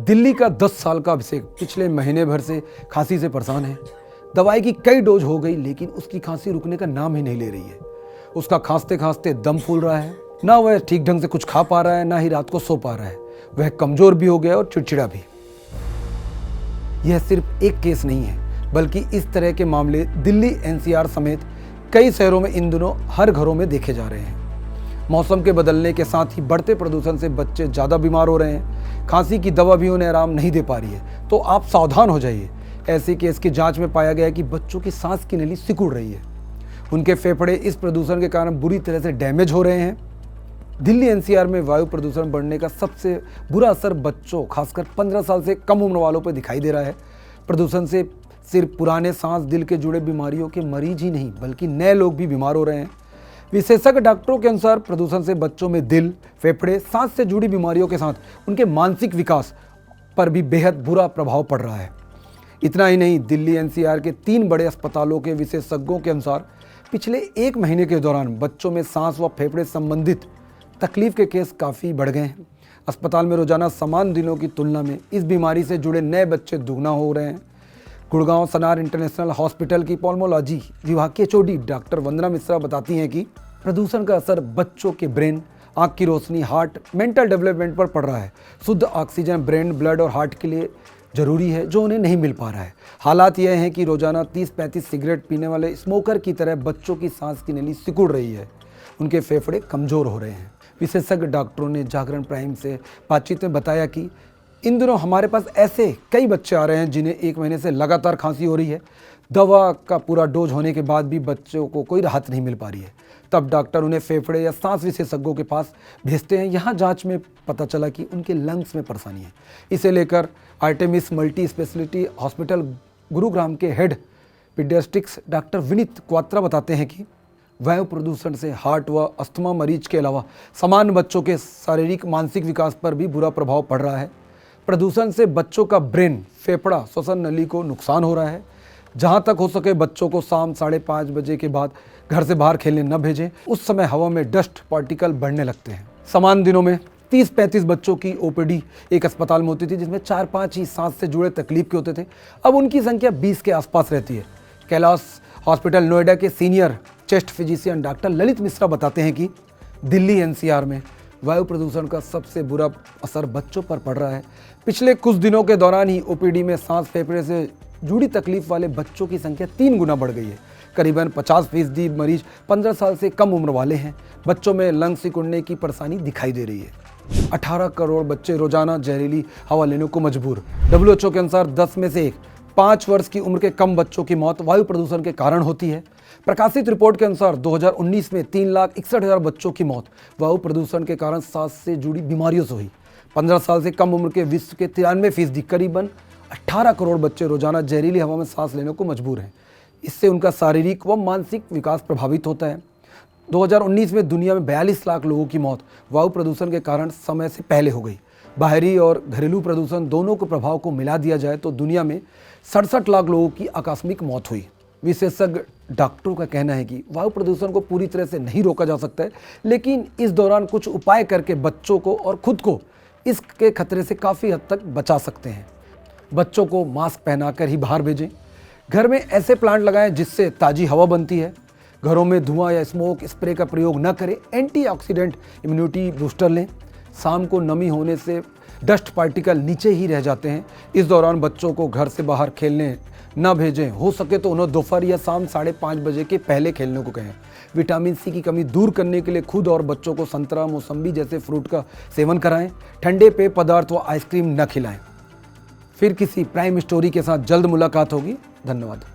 दिल्ली का 10 साल का अभिषेक पिछले महीने भर से खांसी से परेशान है। दवाई की कई डोज हो गई लेकिन उसकी खांसी रुकने का नाम ही नहीं ले रही है। उसका खांसते खांसते दम फूल रहा है, ना वह ठीक ढंग से कुछ खा पा रहा है, ना ही रात को सो पा रहा है। वह कमजोर भी हो गया और चिड़चिड़ा भी। यह सिर्फ एक केस नहीं है, बल्कि इस तरह के मामले दिल्ली एनसीआर समेत कई शहरों में इन दिनों हर घरों में देखे जा रहे हैं। मौसम के बदलने के साथ ही बढ़ते प्रदूषण से बच्चे ज़्यादा बीमार हो रहे हैं। खांसी की दवा भी उन्हें आराम नहीं दे पा रही है, तो आप सावधान हो जाइए। ऐसे केस की जांच में पाया गया कि बच्चों की सांस की नली सिकुड़ रही है। उनके फेफड़े इस प्रदूषण के कारण बुरी तरह से डैमेज हो रहे हैं। दिल्ली एनसीआर में वायु प्रदूषण बढ़ने का सबसे बुरा असर बच्चों, खासकर 15 साल से कम उम्र वालों पर दिखाई दे रहा है। प्रदूषण से सिर्फ पुराने सांस दिल के जुड़े बीमारियों के मरीज ही नहीं, बल्कि नए लोग भी बीमार हो रहे हैं। विशेषज्ञ डॉक्टरों के अनुसार प्रदूषण से बच्चों में दिल, फेफड़े, सांस से जुड़ी बीमारियों के साथ उनके मानसिक विकास पर भी बेहद बुरा प्रभाव पड़ रहा है। इतना ही नहीं, दिल्ली एनसीआर के 3 बड़े अस्पतालों के विशेषज्ञों के अनुसार पिछले 1 महीने के दौरान बच्चों में सांस व फेफड़े संबंधित तकलीफ के केस काफ़ी बढ़ गए हैं। अस्पताल में रोजाना समान दिनों की तुलना में इस बीमारी से जुड़े नए बच्चे दुगना हो रहे हैं। गुड़गांव सनार इंटरनेशनल हॉस्पिटल की पल्मोलॉजी विभाग की एचओडी डॉक्टर वंदना मिश्रा बताती हैं कि प्रदूषण का असर बच्चों के ब्रेन, आँख की रोशनी, हार्ट, मेंटल डेवलपमेंट पर पड़ रहा है। शुद्ध ऑक्सीजन ब्रेन, ब्लड और हार्ट के लिए जरूरी है, जो उन्हें नहीं मिल पा रहा है। हालात यह हैं कि रोजाना 30-35 सिगरेट पीने वाले स्मोकर की तरह बच्चों की सांस की नली सिकुड़ रही है। उनके फेफड़े कमज़ोर हो रहे हैं। विशेषज्ञ डॉक्टरों ने जागरण प्राइम से बातचीत में बताया कि इन दिनों हमारे पास ऐसे कई बच्चे आ रहे हैं जिन्हें 1 महीने से लगातार खांसी हो रही है। दवा का पूरा डोज होने के बाद भी बच्चों को कोई राहत नहीं मिल पा रही है। तब डॉक्टर उन्हें फेफड़े या सांस विशेषज्ञों के पास भेजते हैं। यहाँ जांच में पता चला कि उनके लंग्स में परेशानी है। इसे लेकर Artemis multi specialty hospital Gurugram के head pediatrics doctor Vineet Kwatra बताते हैं कि वायु प्रदूषण से हार्ट व अस्थमा मरीज के अलावा समान बच्चों के शारीरिक मानसिक विकास पर भी बुरा प्रभाव पड़ रहा है। प्रदूषण से बच्चों का ब्रेन, फेफड़ा, श्वसन नली को नुकसान हो रहा है। जहां तक हो सके बच्चों को शाम 5:30 बजे के बाद घर से बाहर खेलने न भेजें। उस समय हवा में डस्ट पार्टिकल बढ़ने लगते हैं। समान दिनों में 30-35 बच्चों की ओपीडी एक अस्पताल में होती थी, जिसमें 4-5 ही सांस से जुड़े तकलीफ के होते थे। अब उनकी संख्या 20 के आसपास रहती है। कैलाश हॉस्पिटल नोएडा के senior chest physician doctor Lalit Mishra बताते हैं कि दिल्ली एनसीआर में वायु प्रदूषण का सबसे बुरा असर बच्चों पर पड़ रहा है। पिछले कुछ दिनों के दौरान ही ओपीडी में सांस फेफड़े से जुड़ी तकलीफ वाले बच्चों की संख्या 3 गुना बढ़ गई है। करीबन 50% मरीज 15 साल से कम उम्र वाले हैं। बच्चों में लंग सिकुड़ने की परेशानी दिखाई दे रही है। 18 करोड़ बच्चे रोजाना जहरीली हवा लेने को मजबूर। WHO के अनुसार 10 में से 5 वर्ष की उम्र के कम बच्चों की मौत वायु प्रदूषण के कारण होती है। प्रकाशित रिपोर्ट के अनुसार 2019 में 3,61,000 बच्चों की मौत वायु प्रदूषण के कारण सांस से जुड़ी बीमारियों से हुई। 15 साल से कम उम्र के विश्व के 93%, करीबन 18 करोड़ बच्चे रोजाना जहरीली हवा में सांस लेने को मजबूर हैं। इससे उनका शारीरिक व मानसिक विकास प्रभावित होता है। 2019 में दुनिया में 42 लाख लोगों की मौत वायु प्रदूषण के कारण समय से पहले हो गई। बाहरी और घरेलू प्रदूषण दोनों के प्रभाव को मिला दिया जाए तो दुनिया में 67 लाख लोगों की आकस्मिक मौत हुई। विशेषज्ञ डॉक्टरों का कहना है कि वायु प्रदूषण को पूरी तरह से नहीं रोका जा सकता है, लेकिन इस दौरान कुछ उपाय करके बच्चों को और खुद को इसके खतरे से काफ़ी हद तक बचा सकते हैं। बच्चों को मास्क पहनाकर ही बाहर भेजें। घर में ऐसे प्लांट लगाएं जिससे ताज़ी हवा बनती है। घरों में धुआं या स्मोक स्प्रे का प्रयोग न करें। एंटीऑक्सीडेंट इम्यूनिटी बूस्टर लें। शाम को नमी होने से डस्ट पार्टिकल नीचे ही रह जाते हैं। इस दौरान बच्चों को घर से बाहर खेलने न भेजें। हो सके तो उन्हें दोपहर या शाम 5:30 बजे के पहले खेलने को कहें। विटामिन सी की कमी दूर करने के लिए खुद और बच्चों को संतरा, मौसम्बी जैसे फ्रूट का सेवन कराएं। ठंडे पेय पदार्थ व आइसक्रीम न खिलाएं। फिर किसी प्राइम स्टोरी के साथ जल्द मुलाकात होगी। धन्यवाद।